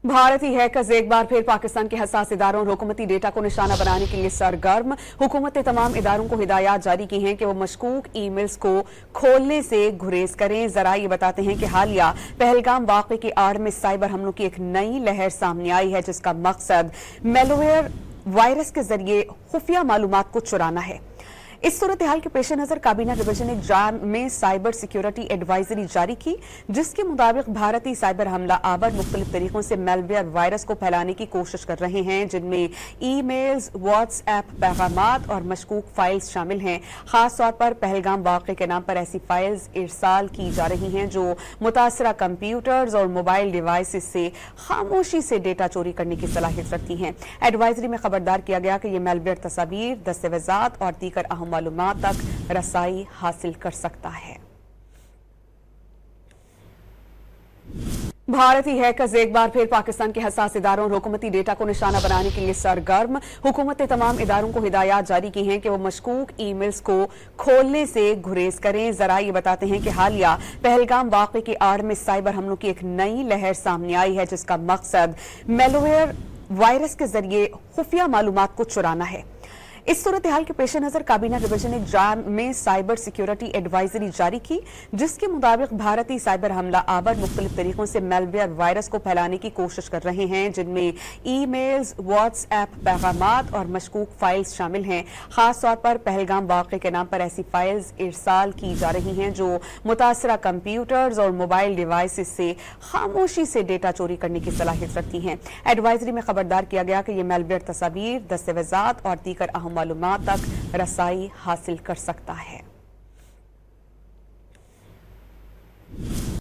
भारतीय हैकर्स एक बार फिर पाकिस्तान के हसास इदारों और हुकूमती डेटा को निशाना बनाने के लिए सरगर्म। हुकूमत ने तमाम इदारों को हिदायत जारी की हैं कि वो मशकूक ईमेल्स को खोलने से गुरेज करें। जरा ये बताते हैं कि हालिया पहलगाम वाक़े की आड़ में साइबर हमलों की एक नई लहर सामने आई है, जिसका मकसद मैलवेयर वायरस के जरिए खुफिया मालूमात को चुराना है। इस सूरत हाल के पेश नजर काबीना डिवीजन एक जान में साइबर सिक्योरिटी एडवाइजरी जारी की, जिसके मुताबिक भारतीय साइबर हमला आवर मुख्तलिफ तरीकों से मैलवेयर वायरस को फैलाने की कोशिश कर रहे हैं, जिनमें ई मेल्स, व्हाट्सएप पैगामात और मशकूक फाइल्स शामिल हैं। खास तौर पर पहलगाम वाक़े के नाम पर ऐसी फाइल्स इरसाल की जा रही हैं जो मुतासरा कंप्यूटर्स और मोबाइल डिवाइसेस से खामोशी से डेटा चोरी करने की सलाहियत रखती हैं। एडवाइजरी में खबरदार किया गया कि यह मैलवेयर तस्वीर, दस्तावेजात और दीगर अहम मालूमात तक रसाई हासिल कर सकता है। भारतीय हैकर्स एक बार फिर पाकिस्तान के हसास इदारों और हुकूमती डेटा को निशाना बनाने के लिए सरगर्म। हुकूमत ने तमाम इदारों को हिदायत जारी की हैं कि वो मशकूक ईमेल्स को खोलने से गुरेज करें। जरा ये बताते हैं कि हालिया पहलगाम वाक़े की आड़ में साइबर हमलों की एक नई लहर सामने आई है, जिसका मकसद मैलवेयर वायरस के जरिए खुफिया मालूमात को चुराना है। इस सूरत हाल के पेश नजर काबीना डिवीजन एक जान में साइबर सिक्योरिटी एडवाइजरी जारी की, जिसके मुताबिक भारतीय साइबर हमला आवर मुख्तलिफ तरीकों से मैलवेयर वायरस को फैलाने की कोशिश कर रहे हैं, जिनमें ई मेल्स, व्हाट्सएप पैगामात और मशकूक फाइल्स शामिल हैं। खास तौर पर पहलगाम वाक़े के नाम पर ऐसी फाइल्स इरसाल की जा रही हैं जो मुतासरा कंप्यूटर्स और मोबाइल डिवाइसेस से खामोशी से डेटा चोरी करने की सलाहियत रखती हैं। एडवाइजरी में खबरदार किया गया कि यह मैलवेयर तस्वीर, दस्तावेजात और दीगर अहम मालूमात तक रसाई हासिल कर सकता है।